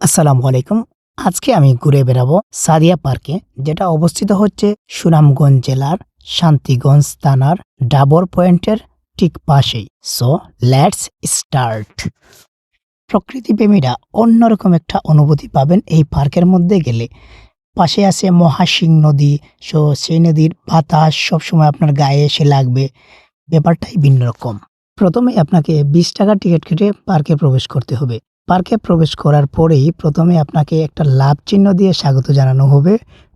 আসসালামু আলাইকুম। আজকে আমি ঘুরে বেড়াবো সাদিয়া পার্কে, যেটা অবস্থিত হচ্ছে সুনামগঞ্জ জেলার শান্তিগঞ্জ থানার ডাবর পয়েন্টের ঠিক পাশেই। So let's start. প্রকৃতিপ্রেমীরা অন্যরকম একটা অনুভূতি পাবেন এই পার্কের মধ্যে গেলে। পাশে আছে মহাসিং নদী। সো সেই নদীর বাতাস সবসময় আপনার গায়ে এসে লাগবে। ব্যাপারটাই ভিন্ন রকম। প্রথমে আপনাকে ২০ টাকার টিকিট কেটে পার্কে প্রবেশ করতে হবে। পার্কে প্রবেশ করার পরেই প্রথমে আপনাকে একটা লাভ চিহ্ন দিয়ে স্বাগত জানানো হবে।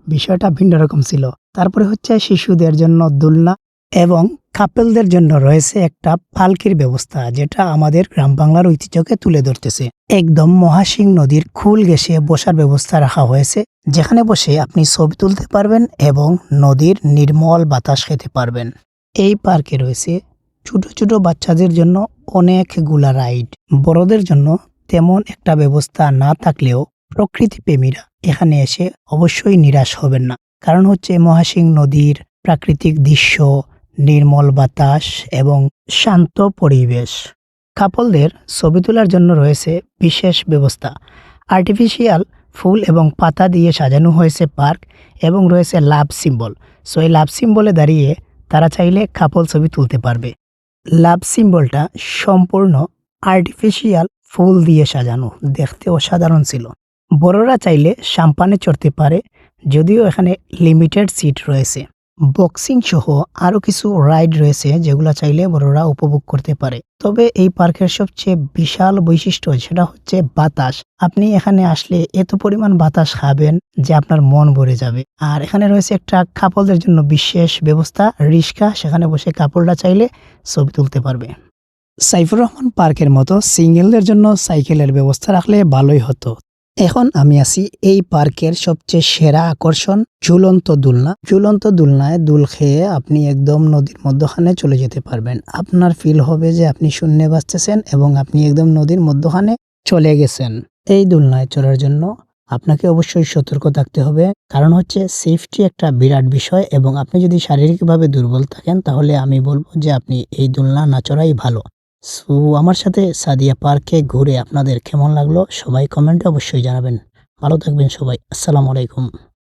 বিষয়টা ভিন্ন রকম ছিল। তারপরে হচ্ছে শিশুদের জন্য দোলনা এবং কাপলদের জন্য রয়েছে একটা পালকির ব্যবস্থা, যেটা আমাদের গ্রাম বাংলার ঐতিহ্যকে তুলে ধরতেছে। একদম মহাসিং নদীর কুল ঘেঁষে বসার ব্যবস্থা রাখা হয়েছে, যেখানে বসে আপনি ছবি তুলতে পারবেন এবং নদীর নির্মল বাতাস খেতে পারবেন। এই পার্কে রয়েছে ছোট ছোট বাচ্চাদের জন্য অনেকগুলা রাইড। বড়দের জন্য তেমন একটা ব্যবস্থা না থাকলেও প্রকৃতিপ্রেমীরা এখানে এসে অবশ্যই নিরাশ হবেন না। কারণ হচ্ছে মহাসিং নদীর প্রাকৃতিক দৃশ্য, নির্মল বাতাস এবং শান্ত পরিবেশ। কাপলদের ছবি তোলার জন্য রয়েছে বিশেষ ব্যবস্থা। আর্টিফিশিয়াল ফুল এবং পাতা দিয়ে সাজানো হয়েছে পার্ক এবং রয়েছে লাভ সিম্বল। সো এই লাভ সিম্বলে দাঁড়িয়ে তারা চাইলে কাপল ছবি তুলতে পারবে। লাভ সিম্বলটা সম্পূর্ণ আর্টিফিশিয়াল ফুল দিয়ে সাজানো, দেখতে অসাধারণ ছিল। বড়রা চাইলে সাম্পানে চড়তে পারে, যদিও এখানে লিমিটেড সিট রয়েছে। বক্সিং সহ আরও কিছু রাইড রয়েছে, যেগুলো চাইলে বড়রা উপভোগ করতে পারে। তবে এই পার্কের সবচেয়ে বিশাল বৈশিষ্ট্য সেটা হচ্ছে বাতাস। আপনি এখানে আসলে এত পরিমাণ বাতাস খাবেন যে আপনার মন ভরে যাবে। আর এখানে রয়েছে একটা কাপলদের জন্য বিশেষ ব্যবস্থা, রিক্সা। সেখানে বসে কাপলরা চাইলে ছবি তুলতে পারবে। সাইফুর রহমান পার্কের মতো সিঙ্গেলদের জন্য সাইকেলের ব্যবস্থা রাখলে ভালোই হতো। এখন আমি আছি এই পার্কের সবচেয়ে সেরা আকর্ষণ, ঝুলন্ত দোলনা। ঝুলন্ত দোলনায় দোল খেয়ে আপনি একদম নদীর মধ্যখানে চলে যেতে পারবেন। আপনার ফিল হবে যে আপনি শূন্যে বাঁচতেছেন এবং আপনি একদম নদীর মধ্যখানে চলে গেছেন। এই দোলনায় চড়ার জন্য আপনাকে অবশ্যই সতর্ক থাকতে হবে, কারণ হচ্ছে সেফটি একটা বিরাট বিষয় এবং আপনি যদি শারীরিকভাবে দুর্বল থাকেন তাহলে আমি বলবো যে আপনি এই দোলনা না চড়াই ভালো। সো আমার সাথে সাদিয়া পার্কে ঘুরে আপনাদের কেমন লাগলো সবাই কমেন্টে অবশ্যই জানাবেন। ভালো থাকবেন সবাই। আসসালামু আলাইকুম।